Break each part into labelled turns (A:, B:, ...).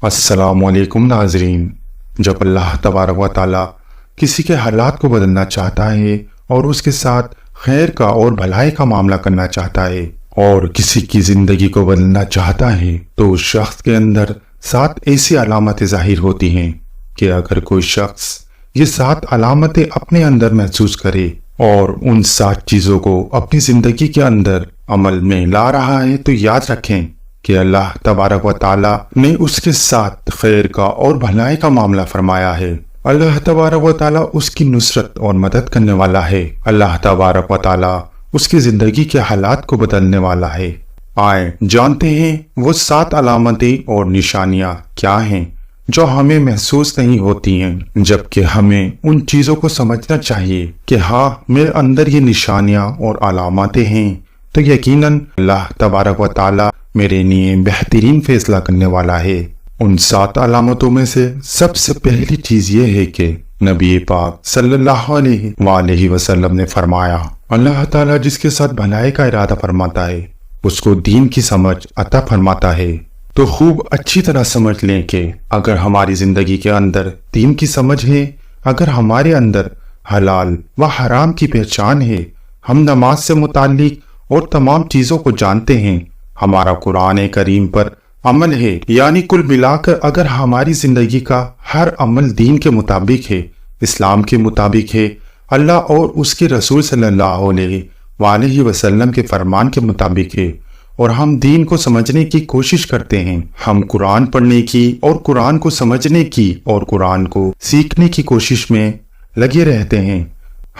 A: अस्सलामुअलैकुम नाज़रीन। जब अल्लाह तबारक व ताला किसी के हालात को बदलना चाहता है और उसके साथ खैर का और भलाई का मामला करना चाहता है और किसी की जिंदगी को बदलना चाहता है तो उस शख्स के अंदर 7 ऐसी अलामतें जाहिर होती हैं कि अगर कोई शख्स ये 7 अलामतें अपने अंदर महसूस करे और उन 7 चीजों को अपनी जिंदगी के अंदर अमल में ला रहा है तो याद रखें कि अल्लाह तबारक व ताला ने उसके साथ खैर का और भलाई का मामला फरमाया है। अल्लाह तबारक व ताला उसकी नुसरत और मदद करने वाला है। अल्लाह तबारक व ताला उसकी जिंदगी के हालात को बदलने वाला है। आए जानते हैं वो 7 अलामतें और निशानियां क्या हैं जो हमें महसूस नहीं होती हैं, जबकि हमें उन चीजों को समझना चाहिए कि हाँ मेरे अंदर ये निशानियां और अलामतें हैं तो यकीनन अल्लाह तबारक व ताला मेरे लिए बेहतरीन फैसला करने वाला है। उन 7 अलामतों में से सबसे पहली चीज ये है कि नबी पाक सल्लल्लाहु अलैहि वसल्लम ने फरमाया, अल्लाह ताला जिसके साथ भलाई का इरादा फरमाता है उसको दीन की समझ अता फरमाता है। तो खूब अच्छी तरह समझ लें कि अगर हमारी जिंदगी के अंदर दीन की समझ है, अगर हमारे अंदर हलाल व हराम की पहचान है, हम नमाज से मुताल्लिक और तमाम चीजों को जानते हैं, हमारा कुरान करीम पर अमल है, यानी कुल मिलाकर अगर हमारी जिंदगी का हर अमल दीन के मुताबिक है, इस्लाम के मुताबिक है, अल्लाह और उसके रसूल सल्लल्लाहु अलैहि वसल्लम के फरमान के मुताबिक है और हम दीन को समझने की कोशिश करते हैं, हम कुरान पढ़ने की और कुरान को समझने की और कुरान को सीखने की कोशिश में लगे रहते हैं,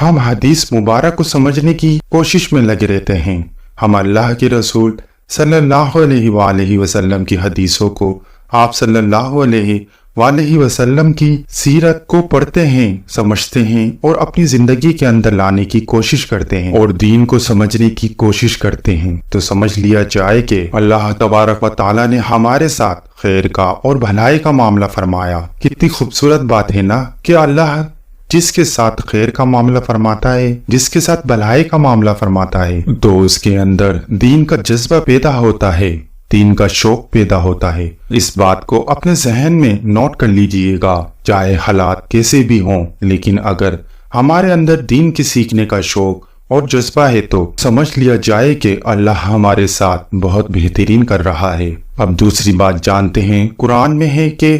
A: हम हदीस मुबारक को समझने की कोशिश में लगे रहते हैं, हम अल्लाह के रसूल सल्लल्लाहु अलैहि वसल्लम की हदीसों को, आप सल्लल्लाहु अलैहि वसल्लम की सीरत को पढ़ते हैं, समझते हैं और अपनी जिंदगी के अंदर लाने की कोशिश करते हैं और दीन को समझने की कोशिश करते हैं। तो समझ लिया जाए कि अल्लाह तबारक व ताला ने हमारे साथ खैर का और भलाई का मामला फरमाया। कितनी खूबसूरत बात है ना कि अल्लाह जिसके साथ खैर का मामला फरमाता है, जिसके साथ भलाई का मामला फरमाता है, तो उसके अंदर दीन का जज्बा पैदा होता है, दीन का शौक पैदा होता है। इस बात को अपने जहन में नोट कर लीजिएगा, चाहे हालात कैसे भी हों, लेकिन अगर हमारे अंदर दीन के सीखने का शौक और जज्बा है तो समझ लिया जाए कि अल्लाह हमारे साथ बहुत बेहतरीन कर रहा है। अब दूसरी बात जानते हैं, कुरान में है कि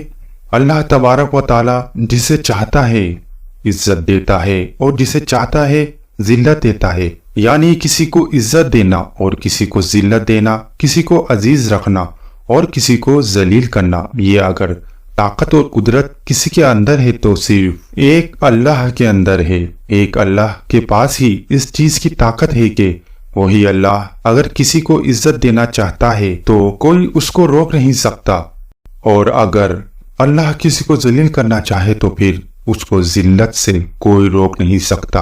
A: अल्लाह तबारक व ताला जिसे चाहता है इज्जत देता है और जिसे चाहता है जिल्लत देता है, यानी किसी को इज्जत देना और किसी को जिल्लत देना, किसी को अजीज रखना और किसी को जलील करना। ये अगर ताकत और कुदरत किसी के अंदर है तो सिर्फ एक अल्लाह के अंदर है। एक अल्लाह के पास ही इस चीज की ताकत है कि वही अल्लाह अगर किसी को इज्जत देना चाहता है तो कोई उसको रोक नहीं सकता, और अगर अल्लाह किसी को जलील करना चाहे तो फिर उसको जिल्लत से कोई रोक नहीं सकता।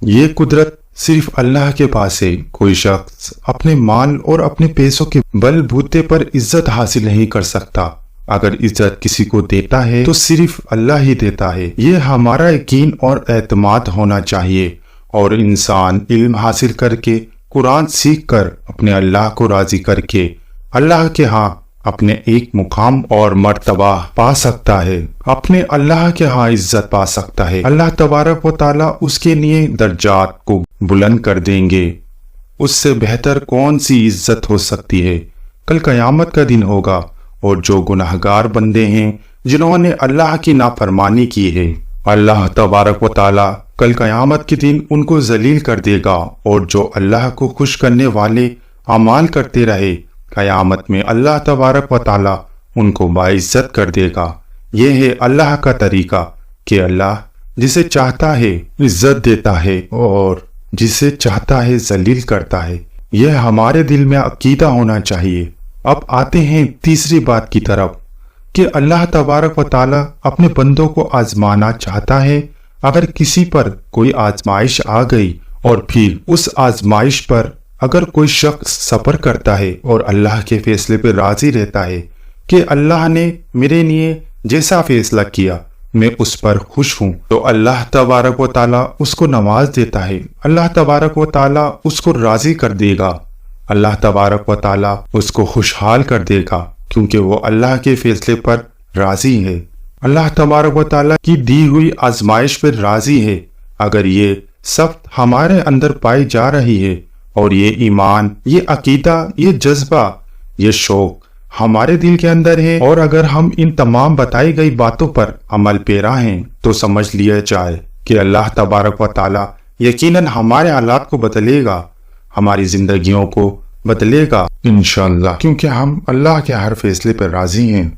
A: ये कुदरत सिर्फ अल्लाह के पास है। कोई शख्स अपने माल और अपने पैसों के बलबूते पर इज्जत हासिल नहीं कर सकता। अगर इज्जत किसी को देता है तो सिर्फ अल्लाह ही देता है। ये हमारा यकीन और एतमाद होना चाहिए और इंसान इल्म हासिल करके, कुरान सीख कर, अपने अल्लाह को राजी करके अल्लाह के यहाँ अपने एक मुकाम और मर्तबा पा सकता है, अपने अल्लाह के यहाँ इज्जत पा सकता है। अल्लाह तबारक व ताला उसके लिए दर्जात को बुलंद कर देंगे। उससे बेहतर कौन सी इज्जत हो सकती है। कल कयामत का दिन होगा और जो गुनाहगार बंदे हैं जिन्होंने अल्लाह की नाफरमानी की है, अल्लाह तबारक व ताला कल कयामत के दिन उनको जलील कर देगा, और जो अल्लाह को खुश करने वाले अमाल करते रहे कयामत में अल्लाह तबारक व ताला उनको बाइज्जत कर देगा। ये है अल्लाह का तरीका कि अल्लाह जिसे चाहता है इज्जत देता है और जिसे चाहता है जलील करता है। यह हमारे दिल में अकीदा होना चाहिए। अब आते हैं तीसरी बात की तरफ कि अल्लाह तबारक व ताला अपने बंदों को आजमाना चाहता है। अगर किसी पर कोई आजमाइश आ गई और फिर उस आजमाइश पर अगर कोई शख्स सब्र करता है और अल्लाह के फैसले पर राजी रहता है कि अल्लाह ने मेरे लिए जैसा फैसला किया मैं उस पर खुश हूँ, तो अल्लाह तबारक व ताला उसको नवाज देता है। अल्लाह तबारक व ताला उसको राजी कर देगा, अल्लाह तबारक व ताला उसको खुशहाल कर देगा, क्योंकि वो अल्लाह के फैसले पर راضی ہے، اللہ تبارک و تعالیٰ کی دی ہوئی آزمائش پر راضی ہے۔ اگر یہ سب ہمارے اندر پائی جا رہی ہے اور یہ ایمان، یہ عقیدہ، یہ جذبہ، یہ شوق ہمارے دل کے اندر ہے، اور اگر ہم ان تمام بتائی گئی باتوں پر عمل پیرا ہیں، تو سمجھ لیا جائے کہ اللہ تبارک و تعالیٰ یقیناً ہمارے حالات کو بدلے گا، ہماری زندگیوں کو بدلے گا انشاءاللہ، کیونکہ ہم اللہ کے ہر فیصلے پر راضی ہیں۔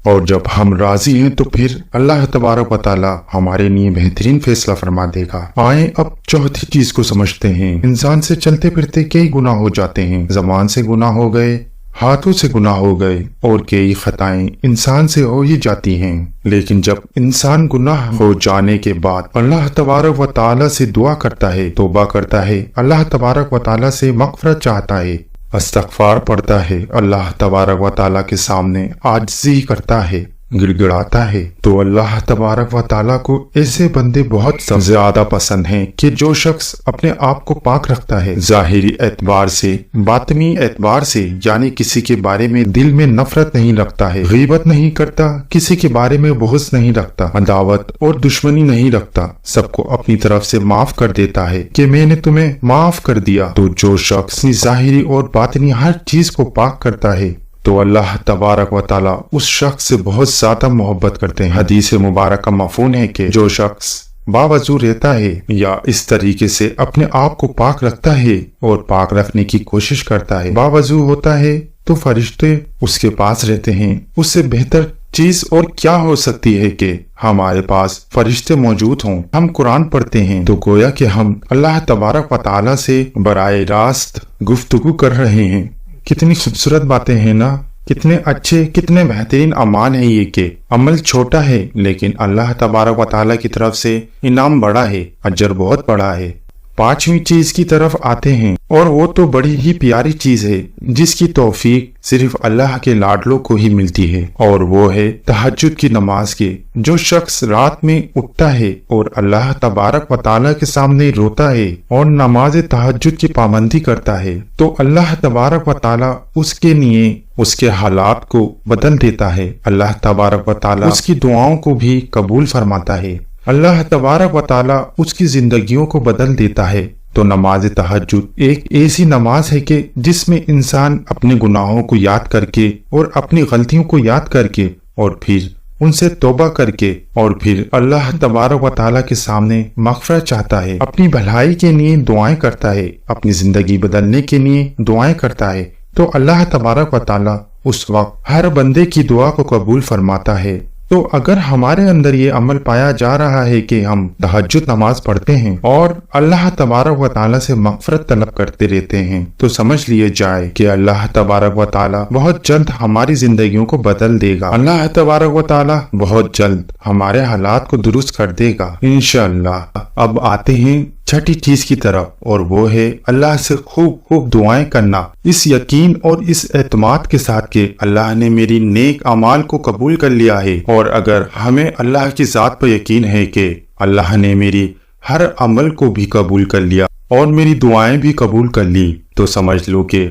A: اور جب ہم راضی ہیں تو پھر اللہ تبارک و تعالیٰ ہمارے لیے بہترین فیصلہ فرما دے گا۔ آئیں اب چوتھی چیز کو سمجھتے ہیں۔ انسان سے چلتے پھرتے کئی گناہ ہو جاتے ہیں، زبان سے گناہ ہو گئے، ہاتھوں سے گناہ ہو گئے، اور کئی خطائیں انسان سے ہو ہی جاتی ہیں۔ لیکن جب انسان گناہ ہو جانے کے بعد اللہ تبارک و تعالیٰ سے دعا کرتا ہے، توبہ کرتا ہے، اللہ تبارک و تعالیٰ سے مغفرت چاہتا ہے، استغفار پڑھتا ہے، اللہ تبارک و تعالیٰ کے سامنے عاجزی کرتا ہے، گڑ گڑاتا ہے، تو اللہ تبارک و تعالیٰ کو ایسے بندے بہت زیادہ پسند ہیں کہ جو شخص اپنے آپ کو پاک رکھتا ہے، ظاہری اعتبار سے، باطنی اعتبار سے، یعنی کسی کے بارے میں دل میں نفرت نہیں رکھتا ہے، غیبت نہیں کرتا، کسی کے بارے میں بغض نہیں رکھتا، عداوت اور دشمنی نہیں رکھتا، سب کو اپنی طرف سے معاف کر دیتا ہے کہ میں نے تمہیں معاف کر دیا۔ تو جو شخص ظاہری اور باطنی ہر چیز کو پاک کرتا ہے تو اللہ تبارک و تعالیٰ اس شخص سے بہت زیادہ محبت کرتے ہیں۔ حدیث مبارکہ مفہوم ہے کہ جو شخص باوضو رہتا ہے یا اس طریقے سے اپنے آپ کو پاک رکھتا ہے اور پاک رکھنے کی کوشش کرتا ہے، باوضو ہوتا ہے، تو فرشتے اس کے پاس رہتے ہیں۔ اس سے بہتر چیز اور کیا ہو سکتی ہے کہ ہمارے پاس فرشتے موجود ہوں، ہم قرآن پڑھتے ہیں تو گویا کہ ہم اللہ تبارک و تعالیٰ سے براہ راست گفتگو کر رہے ہیں۔ کتنی خوبصورت باتیں ہیں نا، کتنے اچھے، کتنے بہترین اعمال ہیں یہ کہ عمل چھوٹا ہے لیکن اللہ تبارک و تعالیٰ کی طرف سے انعام بڑا ہے، اجر بہت بڑا ہے۔ پانچویں چیز کی طرف آتے ہیں، اور وہ تو بڑی ہی پیاری چیز ہے جس کی توفیق صرف اللہ کے لاڈلوں کو ہی ملتی ہے، اور وہ ہے تہجد کی نماز کی۔ جو شخص رات میں اٹھتا ہے اور اللہ تبارک و تعالیٰ کے سامنے روتا ہے اور نماز تہجد کی پابندی کرتا ہے، تو اللہ تبارک و تعالیٰ اس کے لیے اس کے حالات کو بدل دیتا ہے، اللہ تبارک و تعالیٰ اس کی دعاؤں کو بھی قبول فرماتا ہے، اللہ تبارک و تعالیٰ اس کی زندگیوں کو بدل دیتا ہے۔ تو نماز تہجد ایک ایسی نماز ہے کہ جس میں انسان اپنے گناہوں کو یاد کر کے اور اپنی غلطیوں کو یاد کر کے اور پھر ان سے توبہ کر کے اور پھر اللہ تبارک و تعالیٰ کے سامنے مغفرت چاہتا ہے، اپنی بھلائی کے لیے دعائیں کرتا ہے، اپنی زندگی بدلنے کے لیے دعائیں کرتا ہے، تو اللہ تبارک و تعالیٰ اس وقت ہر بندے کی دعا کو قبول فرماتا ہے۔ تو اگر ہمارے اندر یہ عمل پایا جا رہا ہے کہ ہم تہجد نماز پڑھتے ہیں اور اللہ تبارک و تعالیٰ سے مغفرت طلب کرتے رہتے ہیں، تو سمجھ لیے جائے کہ اللہ تبارک و تعالیٰ بہت جلد ہماری زندگیوں کو بدل دے گا، اللہ تبارک و تعالیٰ بہت جلد ہمارے حالات کو درست کر دے گا انشاءاللہ۔ اب آتے ہیں چھٹی چیز کی طرف، اور وہ ہے اللہ سے خوب دعائیں کرنا، اس یقین اور اس اعتماد کے ساتھ کہ اللہ نے میری نیک اعمال کو قبول کر لیا ہے، اور اگر ہمیں اللہ کی ذات پر یقین ہے کہ اللہ نے میری ہر عمل کو بھی قبول کر لیا اور میری دعائیں بھی قبول کر لی، تو سمجھ لو کہ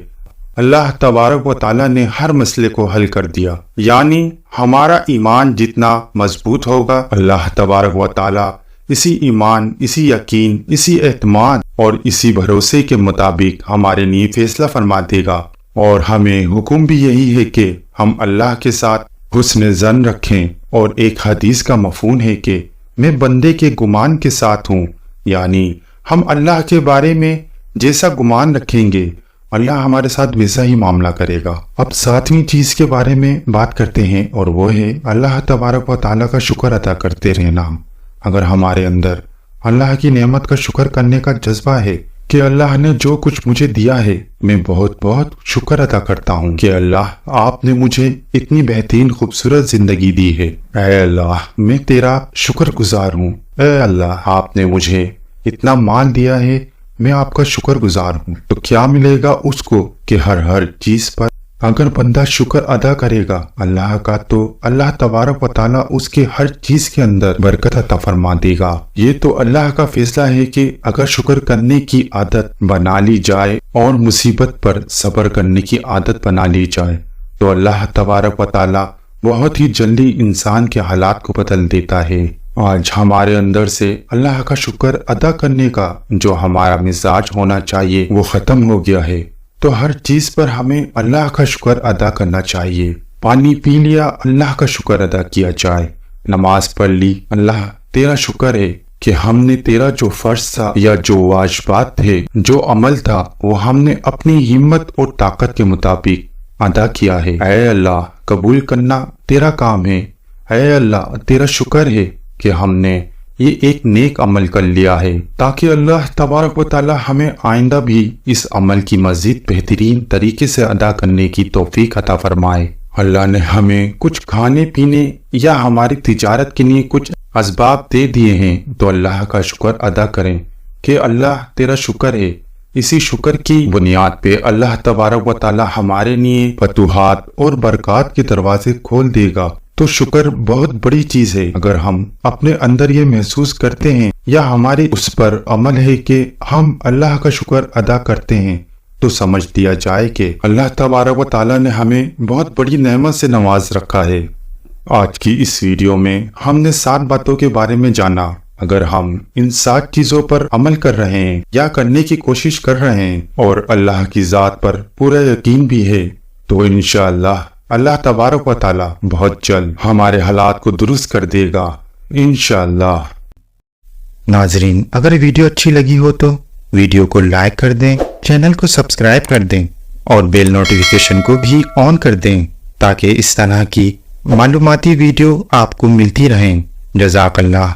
A: اللہ تبارک و تعالیٰ نے ہر مسئلے کو حل کر دیا۔ یعنی ہمارا ایمان جتنا مضبوط ہوگا، اللہ تبارک و تعالیٰ اسی ایمان، اسی یقین، اسی اعتماد اور اسی بھروسے کے مطابق ہمارے لیے فیصلہ فرما دے گا، اور ہمیں حکم بھی یہی ہے کہ ہم اللہ کے ساتھ حسن ظن رکھیں۔ اور ایک حدیث کا مفہوم ہے کہ میں بندے کے گمان کے ساتھ ہوں، یعنی ہم اللہ کے بارے میں جیسا گمان رکھیں گے اللہ ہمارے ساتھ ویسا ہی معاملہ کرے گا۔ اب ساتویں چیز کے بارے میں بات کرتے ہیں، اور وہ ہے اللہ تبارک و تعالیٰ کا شکر ادا کرتے رہنا۔ اگر ہمارے اندر اللہ کی نعمت کا شکر کرنے کا جذبہ ہے کہ اللہ نے جو کچھ مجھے دیا ہے، میں بہت شکر ادا کرتا ہوں کہ اللہ آپ نے مجھے اتنی بہترین خوبصورت زندگی دی ہے، اے اللہ میں تیرا شکر گزار ہوں، اے اللہ آپ نے مجھے اتنا مال دیا ہے، میں آپ کا شکر گزار ہوں۔ تو کیا ملے گا اس کو کہ ہر چیز پر اگر بندہ شکر ادا کرے گا اللہ کا، تو اللہ تبارک و تعالیٰ اس کے ہر چیز کے اندر برکت عطا فرما دے گا۔ یہ تو اللہ کا فیصلہ ہے کہ اگر شکر کرنے کی عادت بنا لی جائے اور مصیبت پر صبر کرنے کی عادت بنا لی جائے، تو اللہ تبارک و تعالیٰ बहुत ही जल्दी इंसान के हालात को बदल देता है। आज हमारे अंदर से अल्लाह का शुक्र अदा करने का जो हमारा मिजाज होना चाहिए वो खत्म हो गया है। तो हर चीज पर हमें अल्लाह का शुक्र अदा करना चाहिए। पानी पी लिया, अल्लाह का शुक्र अदा किया जाए। नमाज पढ़ ली, अल्लाह तेरा शुक्र है कि हमने तेरा जो फर्ज था या जो वाजिबात थे, जो अमल था, वो हमने अपनी हिम्मत और ताकत के मुताबिक अदा किया है। ऐ अल्लाह, कबूल करना तेरा काम है। ऐ अल्लाह, तेरा शुक्र है कि हमने ये एक नेक अमल कर लिया है, ताकि अल्लाह तबारक व तआला हमें आइंदा भी इस अमल की मजीद बेहतरीन तरीके से अदा करने की तौफीक अता फरमाए। अल्लाह ने हमें कुछ खाने पीने या हमारी तिजारत के लिए कुछ असबाब दे दिए हैं, तो अल्लाह का शुक्र अदा करें कि अल्लाह तेरा शुक्र है। इसी शुक्र की बुनियाद पे अल्लाह तबारक व तआला हमारे लिए फतूहात और बरकत के दरवाजे खोल देगा। तो शुक्र बहुत बड़ी चीज है। अगर हम अपने अंदर ये महसूस करते हैं या हमारी उस पर अमल है कि हम अल्लाह का शुक्र अदा करते हैं, तो समझ लिया जाए कि अल्लाह तबारक व तआला ने हमें बहुत बड़ी नेमत से नवाज रखा है। आज की इस वीडियो में हमने 7 बातों के बारे में जाना। अगर हम इन 7 चीजों पर अमल कर रहे हैं या करने की कोशिश कर रहे हैं और अल्लाह की जात पर पूरा यकीन भी है, तो इंशाअल्लाह अल्लाह तबारक व तआला बहुत जल्द हमारे हालात को दुरुस्त कर देगा इंशाअल्लाह।
B: नाजरीन, अगर वीडियो अच्छी लगी हो तो वीडियो को लाइक कर दें, चैनल को सब्सक्राइब कर दें और बेल नोटिफिकेशन को भी ऑन कर दें, ताकि इस तरह की मालूमाती वीडियो आपको मिलती रहें। जज़ाकल्लाह।